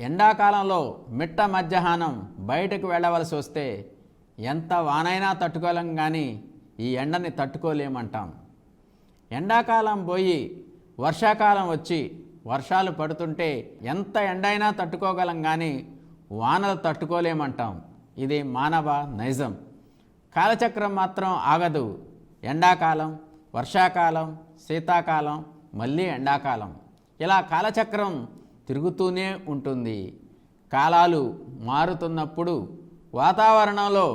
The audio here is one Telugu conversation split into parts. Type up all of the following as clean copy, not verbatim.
ఎండాకాలంలో మిట్ట మధ్యాహ్నం బయటకు వెళ్ళవలసి వస్తే ఎంత వానైనా తట్టుకోలేం, కానీ ఈ ఎండని తట్టుకోలేమంటాం. ఎండాకాలం పోయి వర్షాకాలం వచ్చి వర్షాలు పడుతుంటే ఎంత ఎండైనా తట్టుకోగలం, కానీ వానలు తట్టుకోలేమంటాం. ఇది మానవ నైజం. కాలచక్రం మాత్రం ఆగదు. ఎండాకాలం, వర్షాకాలం, శీతాకాలం, మళ్ళీ ఎండాకాలం, ఇలా కాలచక్రం తిరుగుతూనే ఉంటుంది. కాలాలు మారుతున్నప్పుడు వాతావరణంలో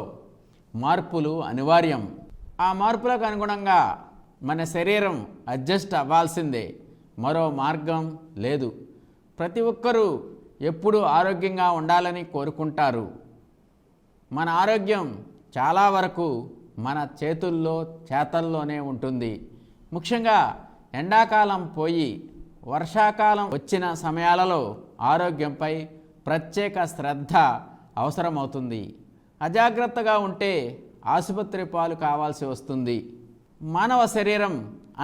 మార్పులు అనివార్యం. ఆ మార్పులకు అనుగుణంగా మన శరీరం అడ్జస్ట్ అవ్వాల్సిందే, మరో మార్గం లేదు. ప్రతి ఒక్కరూ ఎప్పుడూ ఆరోగ్యంగా ఉండాలని కోరుకుంటారు. మన ఆరోగ్యం చాలా వరకు మన చేతుల్లో చేతల్లోనే ఉంటుంది. ముఖ్యంగా ఎండాకాలం పోయి వర్షాకాలం వచ్చిన సమయాలలో ఆరోగ్యంపై ప్రత్యేక శ్రద్ధ అవసరమవుతుంది. అజాగ్రత్తగా ఉంటే ఆసుపత్రి పాలు కావాల్సి వస్తుంది. మానవ శరీరం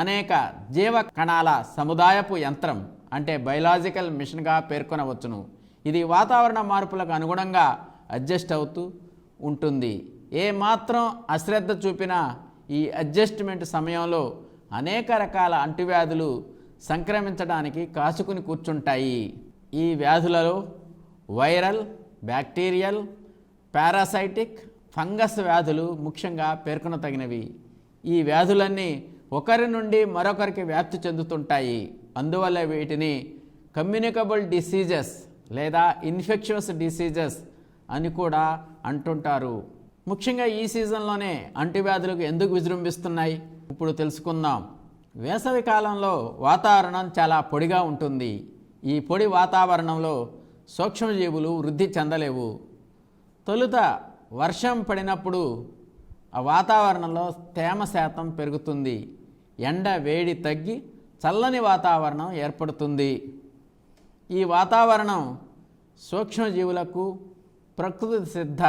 అనేక జీవ కణాల సముదాయపు యంత్రం, అంటే బయలాజికల్ మిషన్గా పేర్కొనవచ్చును. ఇది వాతావరణ మార్పులకు అనుగుణంగా అడ్జస్ట్ అవుతూ ఉంటుంది. ఏ మాత్రం అశ్రద్ధ చూపినా ఈ అడ్జస్ట్మెంట్ సమయంలో అనేక రకాల అంటువ్యాధులు సంక్రమించడానికి కాచుకుని కూర్చుంటాయి. ఈ వ్యాధులలో వైరల్, బ్యాక్టీరియల్, పారాసైటిక్, ఫంగస్ వ్యాధులు ముఖ్యంగా పేర్కొనతగినవి. ఈ వ్యాధులన్నీ ఒకరి నుండి మరొకరికి వ్యాప్తి చెందుతుంటాయి. అందువల్ల వీటిని కమ్యూనికబుల్ డిసీజెస్ లేదా ఇన్ఫెక్షియస్ డిసీజెస్ అని కూడా అంటుంటారు. ముఖ్యంగా ఈ సీజన్లోనే అంటువ్యాధులకు ఎందుకు విజృంభిస్తున్నాయి ఇప్పుడు తెలుసుకుందాం. వేసవి కాలంలో వాతావరణం చాలా పొడిగా ఉంటుంది. ఈ పొడి వాతావరణంలో సూక్ష్మజీవులు వృద్ధి చెందలేవు. తొలుత వర్షం పడినప్పుడు ఆ వాతావరణంలో తేమ శాతం పెరుగుతుంది. ఎండ వేడి తగ్గి చల్లని వాతావరణం ఏర్పడుతుంది. ఈ వాతావరణం సూక్ష్మజీవులకు ప్రకృతి సిద్ధ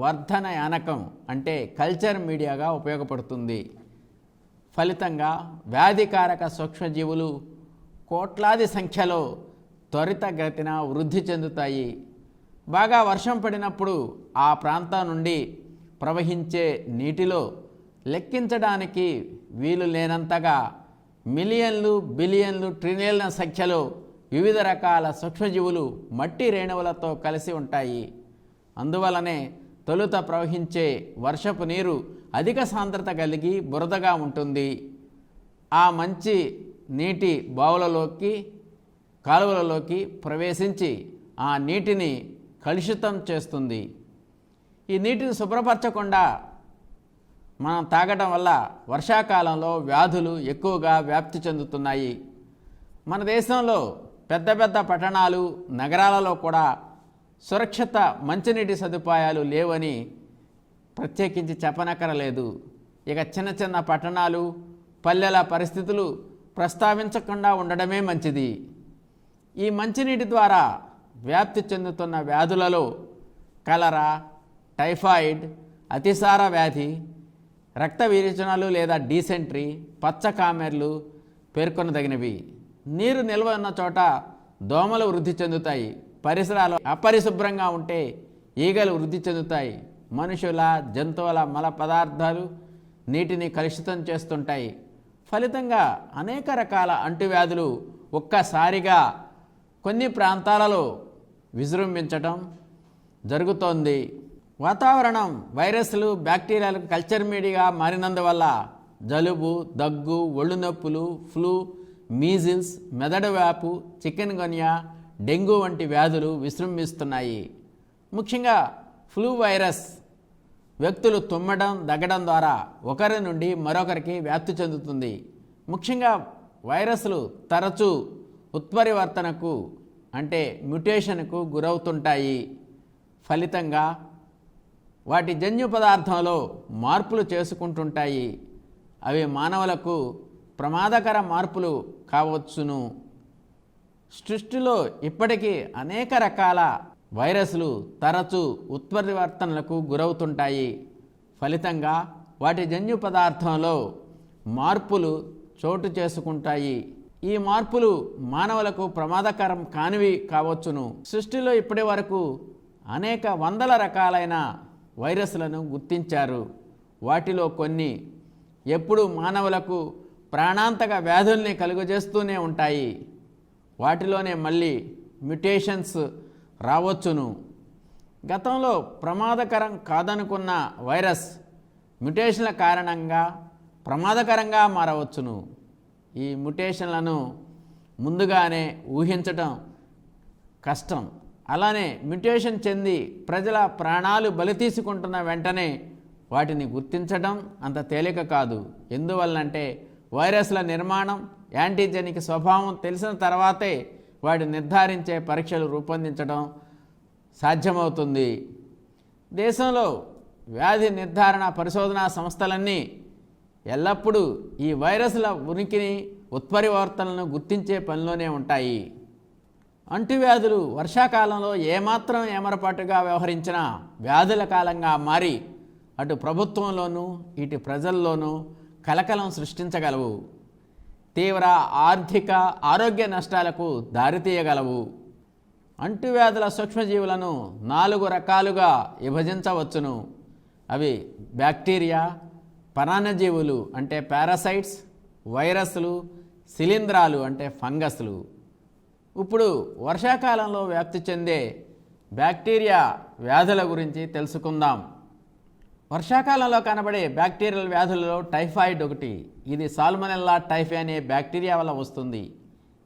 వర్ధన యానకం, అంటే కల్చర్ మీడియాగా ఉపయోగపడుతుంది. ఫలితంగా వ్యాధికారక సూక్ష్మజీవులు కోట్లాది సంఖ్యలో త్వరితగతిన వృద్ధి చెందుతాయి. బాగా వర్షం పడినప్పుడు ఆ ప్రాంతం నుండి ప్రవహించే నీటిలో లెక్కించడానికి వీలు లేనంతగా మిలియన్లు, బిలియన్లు, ట్రిలియన్ల సంఖ్యలో వివిధ రకాల సూక్ష్మజీవులు మట్టి రేణువులతో కలిసి ఉంటాయి. అందువలనే తొలుత ప్రవహించే వర్షపు నీరు అధిక సాంద్రత కలిగి బురదగా ఉంటుంది. ఆ మంచి నీటి బావులలోకి, కాలువలలోకి ప్రవేశించి ఆ నీటిని కలుషితం చేస్తుంది. ఈ నీటిని శుభ్రపరచకుండా మనం తాగడం వల్ల వర్షాకాలంలో వ్యాధులు ఎక్కువగా వ్యాప్తి చెందుతున్నాయి. మన దేశంలో పెద్ద పెద్ద పట్టణాలు, నగరాలలో కూడా సురక్షిత మంచినీటి సదుపాయాలు లేవని ప్రత్యేకించి చెప్పనక్కరలేదు. ఇక చిన్న చిన్న పట్టణాలు, పల్లెల పరిస్థితులు ప్రస్తావించకుండా ఉండడమే మంచిది. ఈ మంచినీటి ద్వారా వ్యాప్తి చెందుతున్న వ్యాధులలో కలరా, టైఫాయిడ్, అతిసార వ్యాధి, రక్త విరేచనాలు లేదా డీసెంట్రీ, పచ్చకామెర్లు పేర్కొనదగినవి. నీరు నిల్వ ఉన్న చోట దోమలు వృద్ధి చెందుతాయి. పరిసరాలు అపరిశుభ్రంగా ఉంటే ఈగలు వృద్ధి చెందుతాయి. మనుషుల, జంతువుల మల పదార్థాలు నీటిని కలుషితం చేస్తుంటాయి. ఫలితంగా అనేక రకాల అంటువ్యాధులు ఒక్కసారిగా కొన్ని ప్రాంతాలలో విజృంభించటం జరుగుతోంది. వాతావరణం వైరస్లు, బ్యాక్టీరియాలకు కల్చర్ మీడియాగా మారినందువల్ల జలుబు, దగ్గు, ఒళ్ళు నొప్పులు, ఫ్లూ, మీజిల్స్, మెదడు వ్యాపు, చికెన్ గున్యా, డెంగ్యూ వంటి వ్యాధులు విజృంభిస్తున్నాయి. ముఖ్యంగా ఫ్లూ వైరస్ వ్యక్తులు తుమ్మడం, దగ్గడం ద్వారా ఒకరి నుండి మరొకరికి వ్యాప్తి చెందుతుంది. ముఖ్యంగా వైరస్లు తరచూ ఉత్పరివర్తనకు, అంటే మ్యుటేషన్కు గురవుతుంటాయి. ఫలితంగా వాటి జన్యు పదార్థంలో మార్పులు చేసుకుంటుంటాయి. అవి మానవులకు ప్రమాదకర మార్పులు కావచ్చును. సృష్టిలో ఇప్పటికీ అనేక రకాల వైరస్లు తరచూ ఉత్పరివర్తనలకు గురవుతుంటాయి. ఫలితంగా వాటి జన్యు పదార్థంలో మార్పులు చోటు చేసుకుంటాయి. ఈ మార్పులు మానవులకు ప్రమాదకరం కానివి కావచ్చును. సృష్టిలో ఇప్పటి వరకు అనేక వందల రకాలైన వైరస్లను గుర్తించారు. వాటిలో కొన్ని ఎప్పుడూ మానవులకు ప్రాణాంతక వ్యాధుల్ని కలుగజేస్తూనే ఉంటాయి. వాటిలోనే మళ్ళీ మ్యుటేషన్స్ రావచ్చును. గతంలో ప్రమాదకరం కాదనుకున్న వైరస్ మ్యుటేషన్ల కారణంగా ప్రమాదకరంగా మారవచ్చును. ఈ మ్యుటేషన్లను ముందుగానే ఊహించటం కష్టం. అలానే మ్యుటేషన్ చెంది ప్రజల ప్రాణాలు బలి తీసుకుంటున్న వెంటనే వాటిని గుర్తించడం అంత తేలిక కాదు. ఎందువల్లంటే వైరస్ల నిర్మాణం, యాంటీజెనిక్ స్వభావం తెలిసిన తర్వాతే వాటిని నిర్ధారించే పరీక్షలు రూపొందించడం సాధ్యమవుతుంది. దేశంలో వ్యాధి నిర్ధారణ పరిశోధనా సంస్థలన్నీ ఎల్లప్పుడూ ఈ వైరస్ల ఉనికిని, ఉత్పరివర్తనలను గుర్తించే పనిలోనే ఉంటాయి. అంటువ్యాధులు వర్షాకాలంలో ఏమాత్రం ఏమరపాటుగా వ్యవహరించినా వ్యాధుల కాలంగా మారి అటు ప్రభుత్వంలోనూ ఇటు ప్రజల్లోనూ కలకలం సృష్టించగలవు. తీవ్ర ఆర్థిక, ఆరోగ్య నష్టాలకు దారితీయగలవు. అంటువ్యాధుల సూక్ష్మజీవులను 4 రకాలుగా విభజించవచ్చును. అవి బ్యాక్టీరియా, పరాన్నజీవులు అంటే పారాసైట్స్, వైరస్లు, శిలీంధ్రాలు అంటే ఫంగస్లు. ఇప్పుడు వర్షాకాలంలో వ్యాప్తి చెందే బ్యాక్టీరియా వ్యాధుల గురించి తెలుసుకుందాం. వర్షాకాలంలో కనబడే బ్యాక్టీరియల్ వ్యాధులలో టైఫాయిడ్ ఒకటి. ఇది సాల్మొనెల్లా టైఫీ అనే బ్యాక్టీరియా వల్ల వస్తుంది.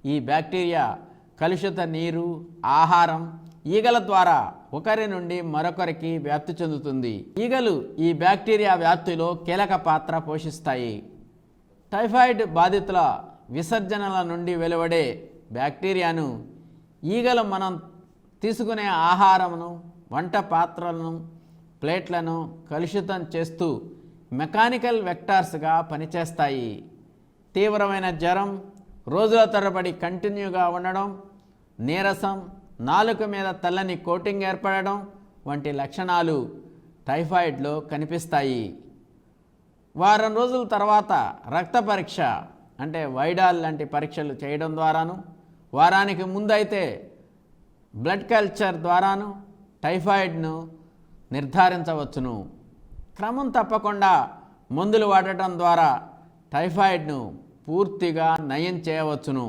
ఈ బ్యాక్టీరియా కలుషిత నీరు, ఆహారం, ఈగల ద్వారా ఒకరి నుండి మరొకరికి వ్యాప్తి చెందుతుంది. ఈగలు ఈ బ్యాక్టీరియా వ్యాప్తిలో కీలక పాత్ర పోషిస్తాయి. టైఫాయిడ్ బాధితుల విసర్జనల నుండి వెలువడే బ్యాక్టీరియాను ఈగలు మనం తీసుకునే ఆహారమును, వంట పాత్రలను, ప్లేట్లను కలుషితం చేస్తూ మెకానికల్ వెక్టార్స్గా పనిచేస్తాయి. తీవ్రమైన జ్వరం, రోజుల తరబడి కంటిన్యూగా ఉండడం, నీరసం, నాలుక మీద తెల్లని కోటింగ్ ఏర్పడడం వంటి లక్షణాలు టైఫాయిడ్లో కనిపిస్తాయి. వారం రోజుల తర్వాత రక్త పరీక్ష అంటే వైడాల్ లాంటి పరీక్షలు చేయడం ద్వారాను, వారానికి ముందైతే బ్లడ్ కల్చర్ ద్వారాను టైఫాయిడ్ను నిర్ధారించవచ్చును. క్రమం తప్పకుండా మందులు వాడటం ద్వారా టైఫాయిడ్ను పూర్తిగా నయం చేయవచ్చును.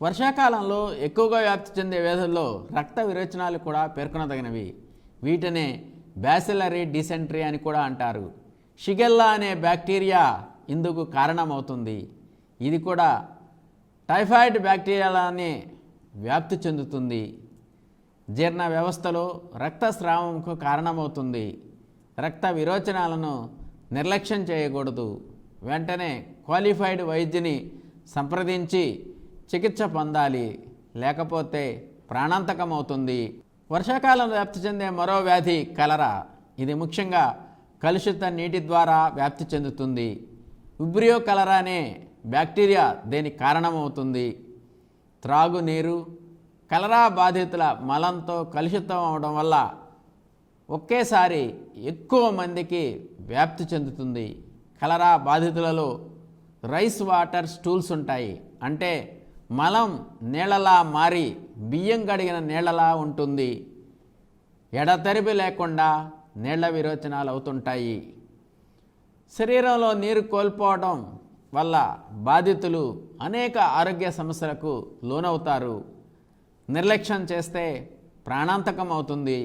వర్షాకాలంలో ఎక్కువగా వ్యాప్తి చెందే వ్యాధుల్లో రక్త విరేచనాలు కూడా పేర్కొనదగినవి. వీటినే బ్యాసిలరీ డిసెంట్రీ అని కూడా అంటారు. షిగెల్లా అనే బ్యాక్టీరియా ఇందుకు కారణమవుతుంది. ఇది కూడా టైఫాయిడ్ బ్యాక్టీరియాలనే వ్యాప్తి చెందుతుంది. జీర్ణ వ్యవస్థలో రక్తస్రావంకు కారణమవుతుంది. రక్త విరోచనాలను నిర్లక్ష్యం చేయకూడదు. వెంటనే క్వాలిఫైడ్ వైద్యుని సంప్రదించి చికిత్స పొందాలి, లేకపోతే ప్రాణాంతకమవుతుంది. వర్షాకాలంలో వ్యాప్తి చెందే మరో వ్యాధి కలరా. ఇది ముఖ్యంగా కలుషిత నీటి ద్వారా వ్యాప్తి చెందుతుంది. విబ్రియో కలరా అనే బ్యాక్టీరియా దీనికి కారణమవుతుంది. త్రాగునీరు కలరా బాధితుల మలంతో కలుషితం అవడం వల్ల ఒకేసారి ఎక్కువ మందికి వ్యాప్తి చెందుతుంది. కలరా బాధితులలో రైస్ వాటర్ స్టూల్స్ ఉంటాయి. అంటే మలం నీళ్ళలా మారి బియ్యం కడిగిన నీళ్ళలా ఉంటుంది. ఎడతెరిపి లేకుండా నీళ్ల విరోచనాలు అవుతుంటాయి. శరీరంలో నీరు కోల్పోవడం వల్ల బాధితులు అనేక ఆరోగ్య సమస్యలకు లోనవుతారు. నిర్లక్ష్యం చేస్తే ప్రాణాంతకం అవుతుంది.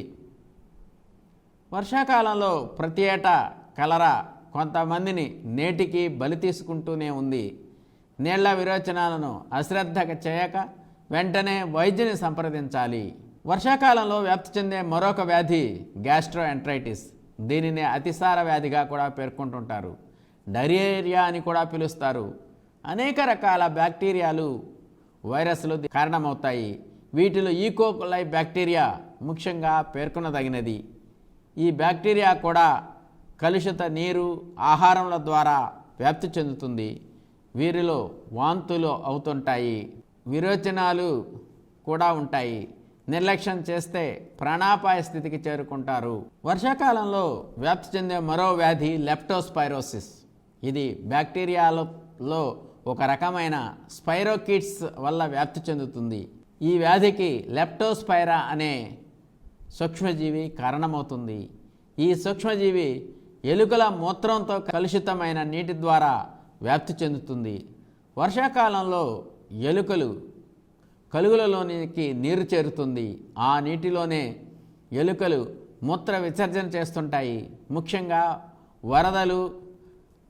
వర్షాకాలంలో ప్రతి ఏటా కలరా కొంతమందిని నేటికి బలి తీసుకుంటూనే ఉంది. నీళ్ల విరోచనాలను అశ్రద్ధగా చేయక వెంటనే వైద్యుని సంప్రదించాలి. వర్షాకాలంలో వ్యాప్తి చెందే మరొక వ్యాధి గ్యాస్ట్రోఎంట్రైటిస్. దీనిని అతిసార వ్యాధిగా కూడా పేర్కొంటుంటారు. డయేరియా అని కూడా పిలుస్తారు. అనేక రకాల బ్యాక్టీరియాలు, వైరస్లు కారణమవుతాయి. వీటిలో ఈకోలై బ్యాక్టీరియా ముఖ్యంగా పేర్కొనదగినది. ఈ బ్యాక్టీరియా కూడా కలుషిత నీరు, ఆహారముల ద్వారా వ్యాప్తి చెందుతుంది. వీరిలో వాంతులు అవుతుంటాయి, విరోచనాలు కూడా ఉంటాయి. నిర్లక్ష్యం చేస్తే ప్రాణాపాయ స్థితికి చేరుకుంటారు. వర్షాకాలంలో వ్యాప్తి చెందే మరో వ్యాధి లెప్టోస్పైరోసిస్. ఇది బ్యాక్టీరియాలో ఒక రకమైన స్పైరోకిట్స్ వల్ల వ్యాప్తి చెందుతుంది. ఈ వ్యాధికి లెప్టోస్పైరా అనే సూక్ష్మజీవి కారణమవుతుంది. ఈ సూక్ష్మజీవి ఎలుకల మూత్రంతో కలుషితమైన నీటి ద్వారా వ్యాప్తి చెందుతుంది. వర్షాకాలంలో ఎలుకలు కలుగులలోనికి నీరు చేరుతుంది. ఆ నీటిలోనే ఎలుకలు మూత్ర విసర్జన చేస్తుంటాయి. ముఖ్యంగా వరదలు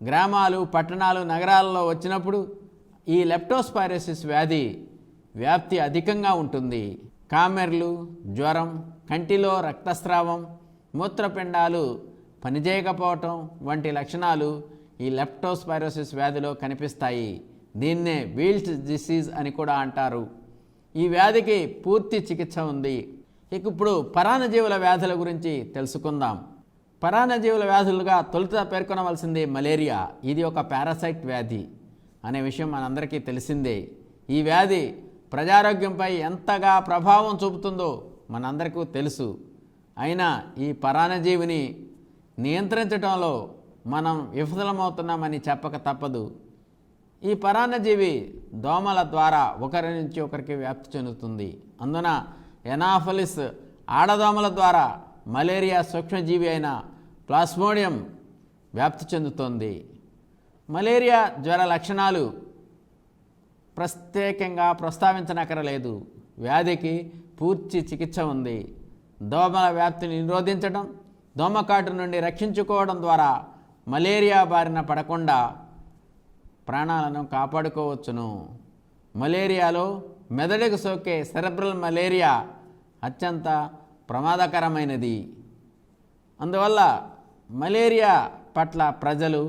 గ్రామాలు, పట్టణాలు, నగరాలలో వచ్చినప్పుడు ఈ లెప్టోస్పైరోసిస్ వ్యాధి వ్యాప్తి అధికంగా ఉంటుంది. కామెర్లు, జ్వరం, కంటిలో రక్తస్రావం, మూత్రపిండాలు పనిచేయకపోవటం వంటి లక్షణాలు ఈ లెప్టోస్పైరోసిస్ వ్యాధిలో కనిపిస్తాయి. దీన్నే వీల్స్ డిసీజ్ అని కూడా అంటారు. ఈ వ్యాధికి పూర్తి చికిత్స ఉంది. ఇప్పుడు పరాన్నజీవుల వ్యాధుల గురించి తెలుసుకుందాం. పరాన్నజీవుల వ్యాధులుగా తొలుత పేర్కొనవలసింది మలేరియా. ఇది ఒక పారాసైట్ వ్యాధి అనే విషయం మనందరికీ తెలిసిందే. ఈ వ్యాధి ప్రజారోగ్యంపై ఎంతగా ప్రభావం చూపుతుందో మనందరికీ తెలుసు. అయినా ఈ పరాన్నజీవిని నియంత్రించడంలో మనం విఫలమవుతున్నామని చెప్పక తప్పదు. ఈ పరాన్నజీవి దోమల ద్వారా ఒకరి నుంచి ఒకరికి వ్యాప్తి చెందుతుంది. అందున ఎనాఫలిస్ ఆడదోమల ద్వారా మలేరియా సూక్ష్మజీవి అయిన ప్లాస్మోడియం వ్యాప్తి చెందుతోంది. మలేరియా జ్వర లక్షణాలు ప్రత్యేకంగా ప్రస్తావించనక్కరలేదు. వ్యాధికి పూర్తి చికిత్స ఉంది. దోమల వ్యాప్తిని నిరోధించడం, దోమకాటు నుండి రక్షించుకోవడం ద్వారా మలేరియా బారిన పడకుండా ప్రాణాలను కాపాడుకోవచ్చును. మలేరియాలో మెదడుకు సోకే సెరెబ్రల్ మలేరియా అత్యంత ప్రమాదకరమైనది. అందువల్ల మలేరియా పట్ల ప్రజలు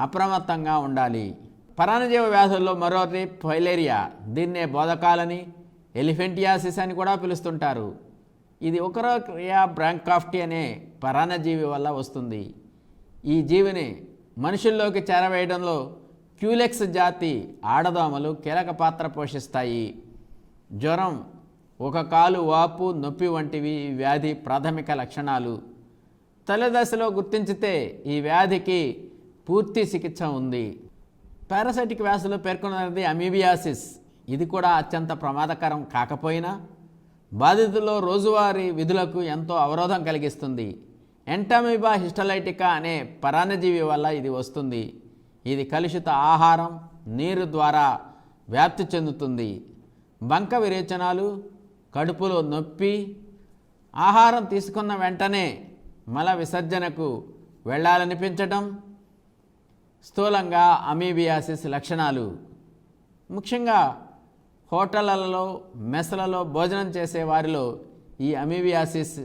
అప్రమత్తంగా ఉండాలి. పరాన్నజీవ వ్యాధుల్లో మరోటి ఫైలేరియా. దీన్నే బోధకాలని, ఎలిఫెంటియాసిస్ అని కూడా పిలుస్తుంటారు. ఇది ఒకరోరియా బ్రాంకాఫ్టి అనే పరాన్నజీవి వల్ల వస్తుంది. ఈ జీవిని మనుషుల్లోకి చేరవేయడంలో క్యూలెక్స్ జాతి ఆడదోమలు కీలక పాత్ర పోషిస్తాయి. జ్వరం, ఒక కాలు వాపు, నొప్పి వంటివి ఈ వ్యాధి ప్రాథమిక లక్షణాలు. తొలి దశలో గుర్తించితే ఈ వ్యాధికి పూర్తి చికిత్స ఉంది. పారాసైటిక్ వ్యాధులు పేర్కొన్నది అమీబియాసిస్. ఇది కూడా అత్యంత ప్రమాదకరం కాకపోయినా బాధితుల్లో రోజువారీ విధులకు ఎంతో అవరోధం కలిగిస్తుంది. ఎంటామీబా హిస్టలైటికా అనే పరాన్నజీవి వల్ల ఇది వస్తుంది. ఇది కలుషిత ఆహారం, నీరు ద్వారా వ్యాప్తి చెందుతుంది. బంక విరేచనాలు, కడుపులో నొప్పి, ఆహారం తీసుకున్న వెంటనే మల విసర్జనకు వెళ్ళాలనిపించడం స్థూలంగా అమీబియాసిస్ లక్షణాలు. ముఖ్యంగా హోటళ్లలో, మెస్లలో భోజనం చేసే వారిలో ఈ అమీబియాసిస్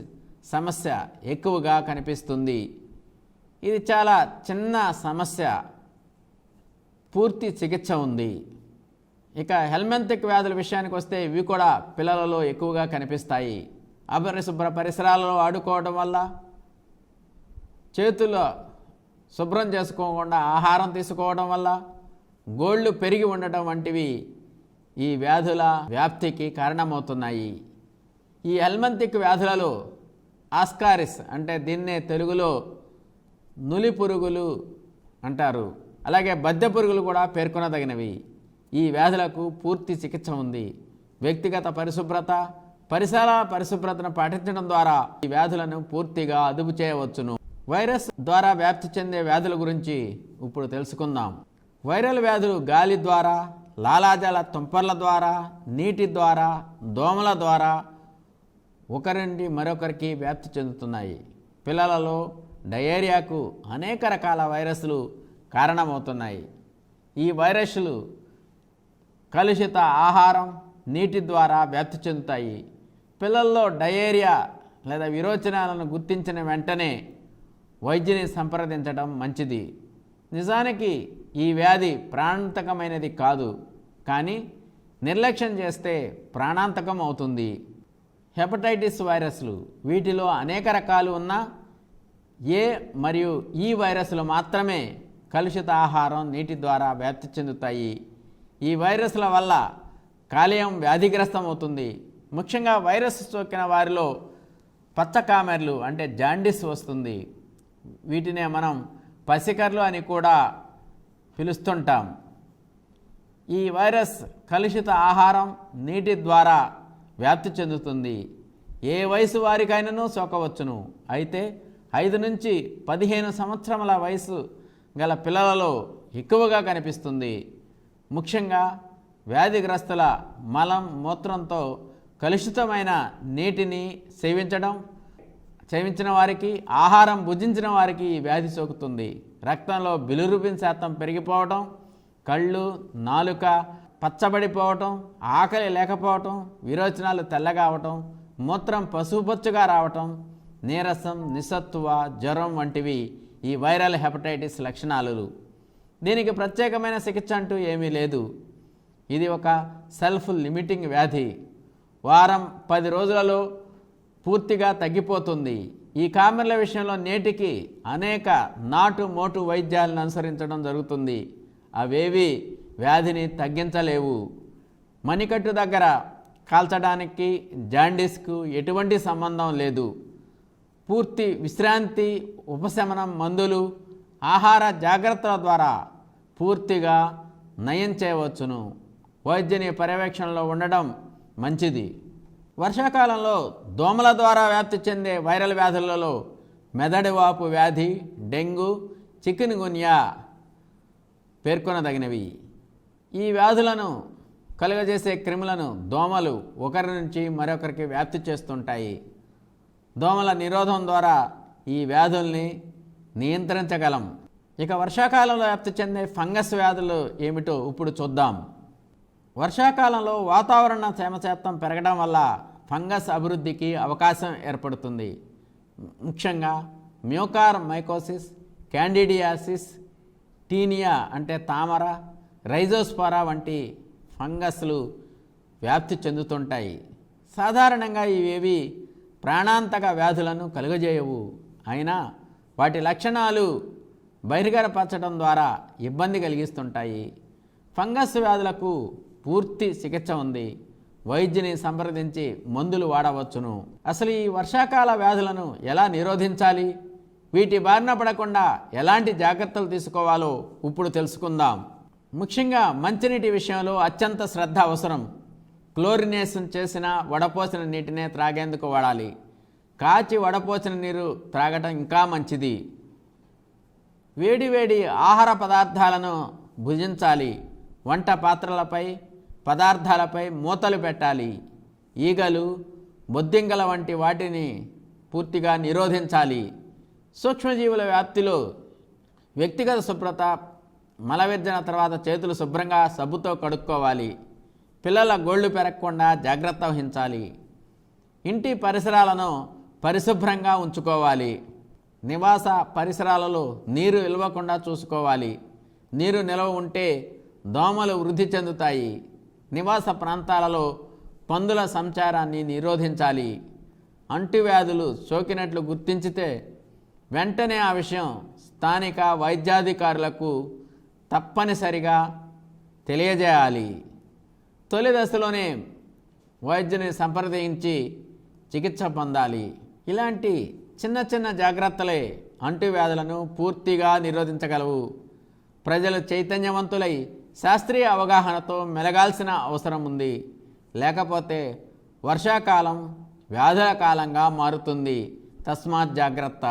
సమస్య ఎక్కువగా కనిపిస్తుంది. ఇది చాలా చిన్న సమస్య, పూర్తి చికిత్స ఉంది. ఇక హెల్మెంతిక్ వ్యాధుల విషయానికి వస్తే ఇవి కూడా పిల్లలలో ఎక్కువగా కనిపిస్తాయి. అపరిశుభ్ర పరిసరాలలో ఆడుకోవడం వల్ల, చేతులు శుభ్రం చేసుకోకుండా ఆహారం తీసుకోవడం వల్ల, గోళ్ళు పెరిగి ఉండటం వంటివి ఈ వ్యాధుల వ్యాప్తికి కారణమవుతున్నాయి. ఈ హెల్మెంతిక్ వ్యాధులలో ఆస్కారిస్ అంటే దీన్నే తెలుగులో నులి పురుగులు అంటారు, అలాగే బద్దె పురుగులు కూడా పేర్కొనదగినవి. ఈ వ్యాధులకు పూర్తి చికిత్స ఉంది. వ్యక్తిగత పరిశుభ్రత, పరిసర పరిశుభ్రతను పాటించడం ద్వారా ఈ వ్యాధులను పూర్తిగా అదుపు చేయవచ్చును. వైరస్ ద్వారా వ్యాప్తి చెందే వ్యాధుల గురించి ఇప్పుడు తెలుసుకుందాం. వైరల్ వ్యాధులు గాలి ద్వారా, లాలాజల తుంపర్ల ద్వారా, నీటి ద్వారా, దోమల ద్వారా ఒకరి నుండి మరొకరికి వ్యాప్తి చెందుతున్నాయి. పిల్లలలో డయేరియాకు అనేక రకాల వైరస్లు కారణమవుతున్నాయి. ఈ వైరస్లు కలుషిత ఆహారం, నీటి ద్వారా వ్యాప్తి చెందుతాయి. పిల్లల్లో డయేరియా లేదా విరోచనాలను గుర్తించిన వెంటనే వైద్యుని సంప్రదించడం మంచిది. నిజానికి ఈ వ్యాధి ప్రాణాంతకమైనది కాదు, కానీ నిర్లక్ష్యం చేస్తే ప్రాణాంతకం అవుతుంది. హెపటైటిస్ వైరస్లు, వీటిలో అనేక రకాలు ఉన్నా ఏ మరియు ఈ వైరస్లు మాత్రమే కలుషిత ఆహారం, నీటి ద్వారా వ్యాప్తి చెందుతాయి. ఈ వైరస్ల వల్ల కాలేయం వ్యాధిగ్రస్తం అవుతుంది. ముఖ్యంగా వైరస్ సోకిన వారిలో పచ్చకామెర్లు అంటే జాండిస్ వస్తుంది. వీటినే మనం పసికర్లు అని కూడా పిలుస్తుంటాం. ఈ వైరస్ కలుషిత ఆహారం, నీటి ద్వారా వ్యాప్తి చెందుతుంది. ఏ వయసు వారికైనానూ సోకవచ్చును. అయితే 5 నుంచి 15 సంవత్సరముల వయసు గల పిల్లలలో ఎక్కువగా కనిపిస్తుంది. ముఖ్యంగా వ్యాధిగ్రస్తుల మలం, మూత్రంతో కలుషితమైన నీటిని సేవించిన వారికి, ఆహారం భుజించిన వారికి ఈ వ్యాధి సోకుతుంది. రక్తంలో బిలిరుబిన్ శాతం పెరిగిపోవటం, కళ్ళు, నాలుక పచ్చబడిపోవటం, ఆకలి లేకపోవటం, విరోచనాలు తెల్లగా అవటం, మూత్రం పసుపుపచ్చుగా రావటం, నీరసం, నిస్సత్తువ, జ్వరం వంటివి ఈ వైరల్ హెపటైటిస్ లక్షణాలు. దీనికి ప్రత్యేకమైన చికిత్స అంటూ ఏమీ లేదు. ఇది ఒక సెల్ఫ్ లిమిటింగ్ వ్యాధి. వారం 10 రోజులలో పూర్తిగా తగ్గిపోతుంది. ఈ కామెర్ల విషయంలో నేటికి అనేక నాటు-మోటు వైద్యాలను అనుసరించడం జరుగుతుంది. అవేవి వ్యాధిని తగ్గించలేవు. మణికట్టు దగ్గర కాల్చడానికి జాండీస్కు ఎటువంటి సంబంధం లేదు. పూర్తి విశ్రాంతి, ఉపశమనం, మందులు, ఆహార జాగ్రత్తల ద్వారా పూర్తిగా నయం చేయవచ్చును. వైద్యుని పర్యవేక్షణలో ఉండడం మంచిది. వర్షాకాలంలో దోమల ద్వారా వ్యాప్తి చెందే వైరల్ వ్యాధులలో మెదడు వాపు వ్యాధి, డెంగ్యూ, చికెన్ గున్యా పేర్కొనదగినవి. ఈ వ్యాధులను కలుగజేసే క్రిములను దోమలు ఒకరి నుంచి మరొకరికి వ్యాప్తి చేస్తుంటాయి. దోమల నిరోధం ద్వారా ఈ వ్యాధుల్ని నియంత్రించగలం. ఇక వర్షాకాలంలో వ్యాప్తి చెందే ఫంగస్ వ్యాధులు ఏమిటో ఇప్పుడు చూద్దాం. వర్షాకాలంలో వాతావరణ తేమ శాతం పెరగడం వల్ల ఫంగస్ అభివృద్ధికి అవకాశం ఏర్పడుతుంది. ముఖ్యంగా మ్యూకార్ మైకోసిస్, క్యాండిడియాసిస్, టీనియా అంటే తామర, రైజోస్పోరా వంటి ఫంగస్లు వ్యాప్తి చెందుతుంటాయి. సాధారణంగా ఇవేవి ప్రాణాంతక వ్యాధులను కలుగజేయవు. అయినా వాటి లక్షణాలు బహిర్గతపరచడం ద్వారా ఇబ్బంది కలిగిస్తుంటాయి. ఫంగస్ వ్యాధులకు పూర్తి చికిత్స ఉంది. వైద్యుని సంప్రదించి మందులు వాడవచ్చును. అసలు ఈ వర్షాకాల వ్యాధులను ఎలా నిరోధించాలి, వీటి బారిన పడకుండా ఎలాంటి జాగ్రత్తలు తీసుకోవాలో ఇప్పుడు తెలుసుకుందాం. ముఖ్యంగా మంచినీటి విషయంలో అత్యంత శ్రద్ధ అవసరం. క్లోరినేషన్ చేసిన వడపోసిన నీటినే త్రాగేందుకు వాడాలి. కాచి వడపోసిన నీరు త్రాగటం ఇంకా మంచిది. వేడి ఆహార పదార్థాలను భుజించాలి. వంట పాత్రలపై, పదార్థాలపై మూతలు పెట్టాలి. ఈగలు, బొద్దింకల వంటి వాటిని పూర్తిగా నిరోధించాలి. సూక్ష్మజీవుల వ్యాప్తిలో వ్యక్తిగత శుభ్రత, మలవిర్జన తర్వాత చేతులు శుభ్రంగా సబ్బుతో కడుక్కోవాలి. పిల్లల గోళ్లు పెరగకుండా జాగ్రత్త వహించాలి. ఇంటి పరిసరాలను పరిశుభ్రంగా ఉంచుకోవాలి. నివాస పరిసరాలలో నీరు నిలవకుండా చూసుకోవాలి. నీరు నిలవ ఉంటే దోమలు వృద్ధి చెందుతాయి. నివాస ప్రాంతాలలో పందుల సంచారాన్ని నిరోధించాలి. అంటువ్యాధులు సోకినట్లు గుర్తించితే వెంటనే ఆ విషయం స్థానిక వైద్యాధికారులకు తప్పనిసరిగా తెలియజేయాలి. తొలి దశలోనే వైద్యుని సంప్రదించి చికిత్స పొందాలి. ఇలాంటి చిన్న జాగ్రత్తలే అంటువ్యాధులను పూర్తిగా నిరోధించగలవు. ప్రజలు చైతన్యవంతులై శాస్త్రీయ అవగాహనతో మెలగాల్సిన అవసరం ఉంది. లేకపోతే వర్షాకాలం వ్యాధుల కాలంగా మారుతుంది. తస్మాత్ జాగ్రత్త.